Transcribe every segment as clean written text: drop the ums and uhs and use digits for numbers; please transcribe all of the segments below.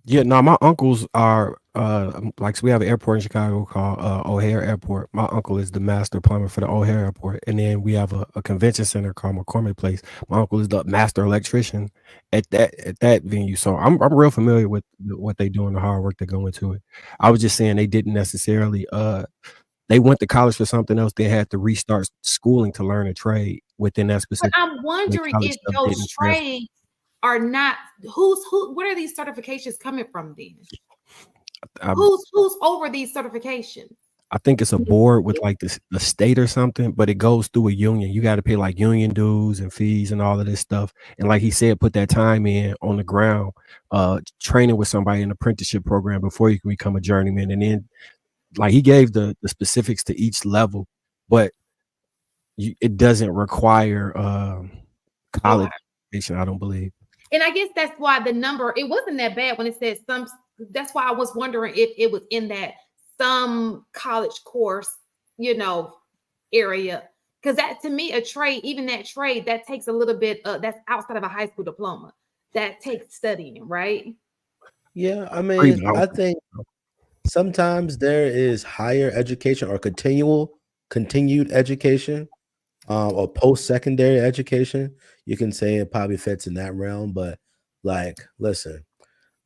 Yeah, no, my uncles are like so we have an airport in Chicago called O'Hare Airport. My uncle is the master plumber for the O'Hare Airport, and then we have a convention center called McCormick Place. My uncle is the master electrician at that venue. So I'm real familiar with what they do and the hard work that go into it. I was just saying they didn't necessarily they went to college for something else. They had to restart schooling to learn a trade within that But specific. I'm The wondering college if stuff those didn't transfer. trades are not who what are these certifications coming from then? I Who's over these certifications? I think it's a board with like this the state or something, but it goes through a union. You got to pay like union dues and fees and all of this stuff. And like he said, put that time in on the ground, training with somebody in an apprenticeship program before you can become a journeyman. And then like he gave the specifics to each level, but it doesn't require Okay. college education, I don't believe. And I guess that's why the number it wasn't that bad when it said some. That's why I was wondering if it was in that some college course, you know, area. Because that to me, a trade, even that trade, that takes a little bit. That's outside of a high school diploma. That takes studying, right? Yeah, I Agree, mean, but I don't I think think so. sometimes there is higher education or continued education, or post-secondary education. You can say it probably fits in that realm, but like, listen,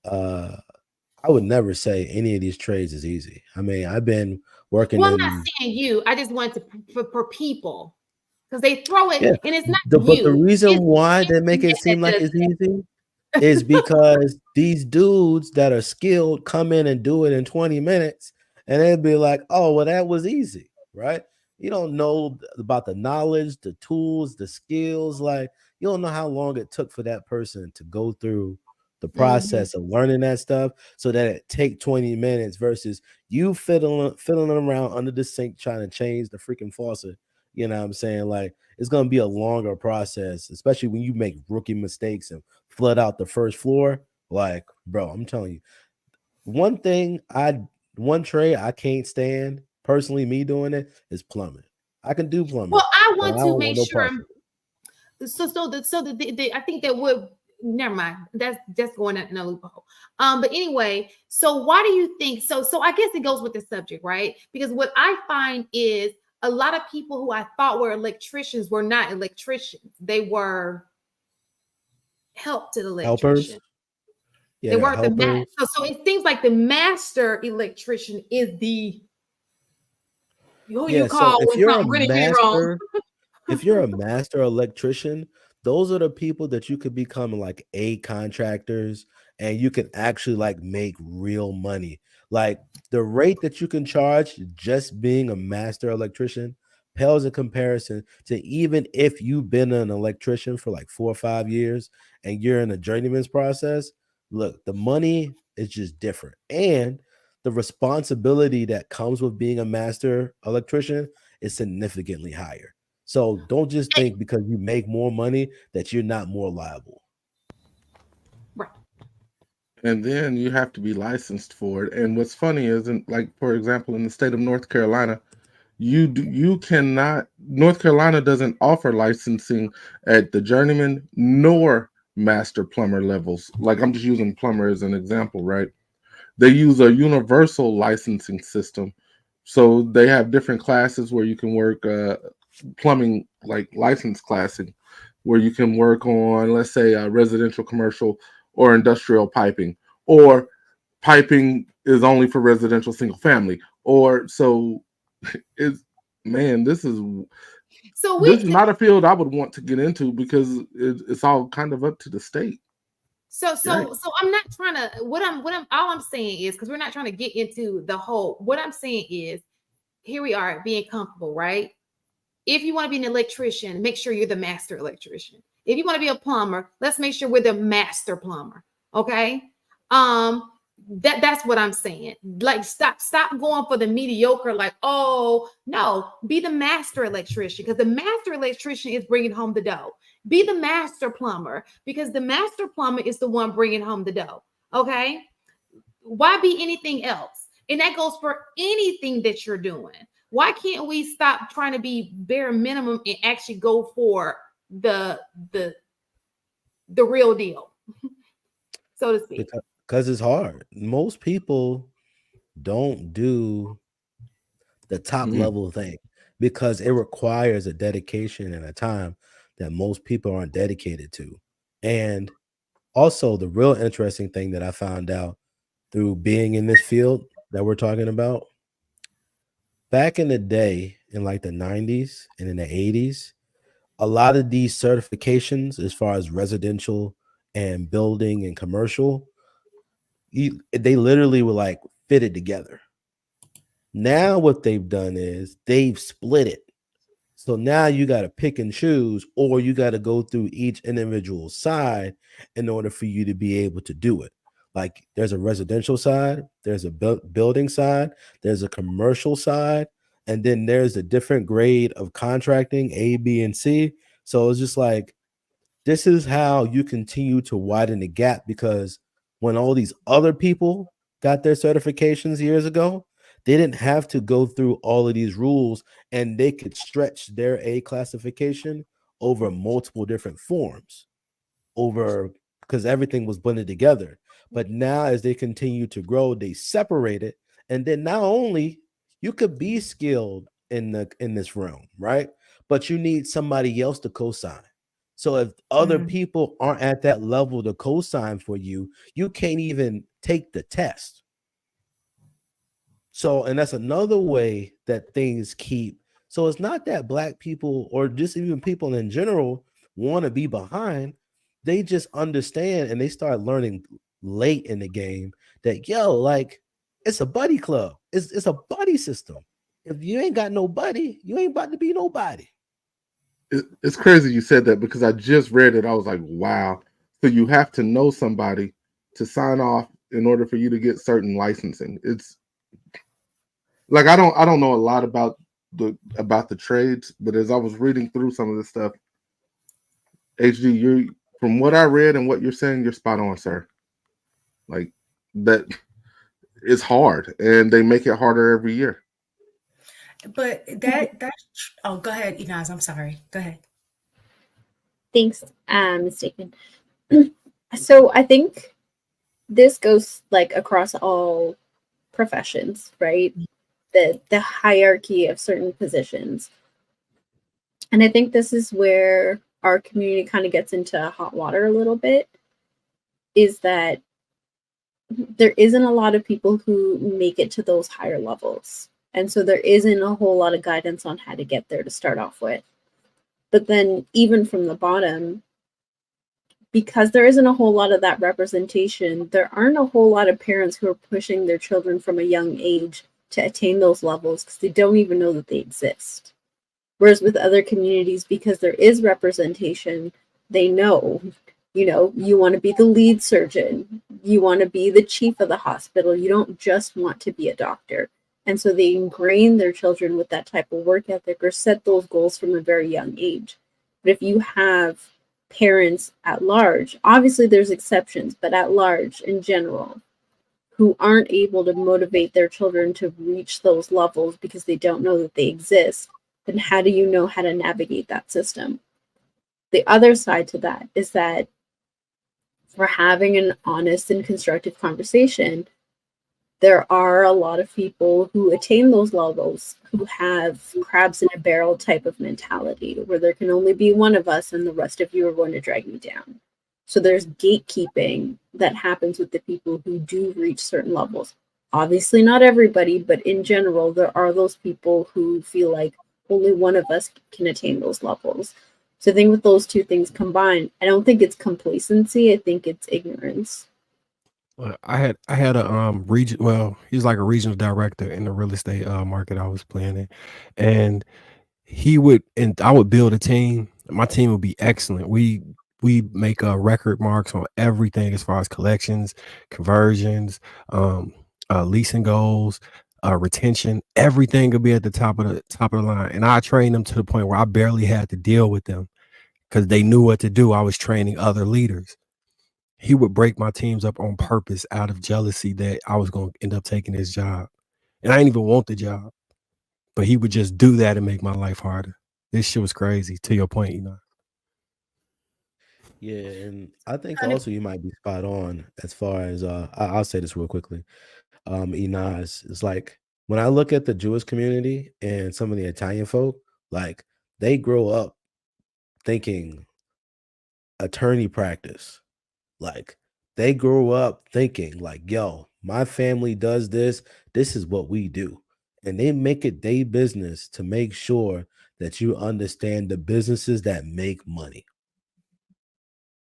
uh, I would never say any of these trades is easy. I mean, I've been working Well, I'm not in, saying you. I just wanted to for people because they throw it, yeah, and it's not but the you. reason It's the why they make it internet that seem like does it's that. easy is because these dudes that are skilled come in and do it in 20 minutes, and they'd be like, oh, well, that was easy, right? You don't know about the knowledge, the tools, the skills. Like, you don't know how long it took for that person to go through the Mhm. process of learning that stuff so that it take 20 minutes versus you fiddling around under the sink trying to change the freaking faucet. You know what I'm saying? Like, it's going to be a longer process, especially when you make rookie mistakes and flood out the first floor. Like, bro, I'm telling you, one thing one trade I can't stand personally, me doing it, is plumbing. I can do Well, plumbing, I but I want to don't want make no sure. parts of it. I think that would never mind. That's just going in a loophole. But anyway, so why do you think so I guess it goes with the subject, right? Because what I find is a lot of people who I thought were electricians were not electricians. They were help to the electrician. Helpers, yeah, They they're weren't the helpers. so it seems like the master electrician is the who you Yeah, so call when something really went wrong. if you're a master electrician, those are the people that you could become like a contractors, and you can actually like make real money. Like, the rate that you can charge just being a master electrician pales in comparison to even if you've been an electrician for like 4 or 5 years and you're in a journeyman's process. Look, the money is just different. And the responsibility that comes with being a master electrician is significantly higher. So don't just think because you make more money that you're not more liable. Right. And then you have to be licensed for it. And what's funny is, like for example, in the state of North Carolina, you cannot. North Carolina doesn't offer licensing at the journeyman nor master plumber levels. Like I'm just using plumber as an example, right? They use a universal licensing system, so they have different classes where you can work plumbing, like license classing, where you can work on, let's say, residential, commercial, or industrial piping, or piping is only for residential single family, or so it's man, So we this is not a field I would want to get into because it's all kind of up to the state. Right. So I'm not trying to what I'm all I'm saying is because we're not trying to get into the whole what I'm saying is here we are being comfortable, right? If you want to be an electrician, make sure you're the master electrician. If you want to be a plumber, let's make sure we're the master plumber. Okay. Um, that's what I'm saying. Like stop going for the mediocre, like, oh no, be the master electrician because the master electrician is bringing home the dough. Be the master plumber because the master plumber is the one bringing home the dough. Okay. Why be anything else? And that goes for anything that you're doing. Why can't we stop trying to be bare minimum and actually go for the the real deal, so to speak? because it's hard. Most people don't do the top Mm. level thing because it requires a dedication and a time that most people aren't dedicated to. And also, the real interesting thing that I found out through being in this field that we're talking about, back in the day, in like the 90s and in the 80s, a lot of these certifications, as far as residential and building and commercial, they literally were like fitted together. Now, what they've done is they've split it. So now you got to pick and choose, or you got to go through each individual side in order for you to be able to do it. Like there's a residential side, there's a building side, there's a commercial side, and then there's a different grade of contracting, A, B, and C. So it's just like this is how you continue to widen the gap because when all these other people got their certifications years ago, they didn't have to go through all of these rules and they could stretch their A classification over multiple different forms over because everything was blended together. But now, as they continue to grow, they separate it, and then not only you could be skilled in this realm, right? But you need somebody else to co-sign. So if other Mm. people aren't at that level to co-sign for you, you can't even take the test. So, and that's another way that things keep. So it's not that black people or just even people in general want to be behind. They just understand and they start learning late in the game that like it's a buddy club. It's a buddy system. If you ain't got no buddy, you ain't about to be nobody. It's crazy you said that because I just read it. I was like, wow. So you have to know somebody to sign off in order for you to get certain licensing. It's like I don't know a lot about the trades, but as I was reading through some of this stuff, HD, you from what I read and what you're saying, you're spot on, sir. Like that is hard, and they make it harder every year. But that's oh, go ahead, Inaz. I'm sorry. Go ahead. Thanks, mistaken. So I think this goes like across all professions, right? The hierarchy of certain positions. And I think this is where our community kind of gets into hot water a little bit, is that there isn't a lot of people who make it to those higher levels. And so there isn't a whole lot of guidance on how to get there to start off with. But then even from the bottom, because there isn't a whole lot of that representation, there aren't a whole lot of parents who are pushing their children from a young age to attain those levels because they don't even know that they exist. Whereas with other communities, because there is representation, they know, you want to be the lead surgeon, you want to be the chief of the hospital, you don't just want to be a doctor. And so they ingrain their children with that type of work ethic or set those goals from a very young age. But if you have parents at large, obviously there's exceptions, but at large in general, who aren't able to motivate their children to reach those levels because they don't know that they exist, then how do you know how to navigate that system? The other side to that is that for having an honest and constructive conversation, there are a lot of people who attain those levels who have crabs in a barrel type of mentality where there can only be one of us and the rest of you are going to drag me down. So there's gatekeeping that happens with the people who do reach certain levels. Obviously not everybody, but in general, there are those people who feel like only one of us can attain those levels. So I think with those two things combined, I don't think it's complacency, I think it's ignorance. I had a region. Well, he's like a regional director in the real estate market I was playing in, and I would build a team. My team would be excellent. We make record marks on everything as far as collections, conversions, leasing goals, retention. Everything would be at the top of the line, and I trained them to the point where I barely had to deal with them because they knew what to do. I was training other leaders. He would break my teams up on purpose out of jealousy that I was going to end up taking his job. And I didn't even want the job, but he would just do that and make my life harder. This shit was crazy to your point, Yeah, and I think Kind of, also you might be spot on as far as I'll say this real quickly. Inaz, it's like when I look at the Jewish community and some of the Italian folk, like they grow up thinking attorney practice. Like they grow up thinking like, yo, my family does this. This is what we do. And they make it their business to make sure that you understand the businesses that make money.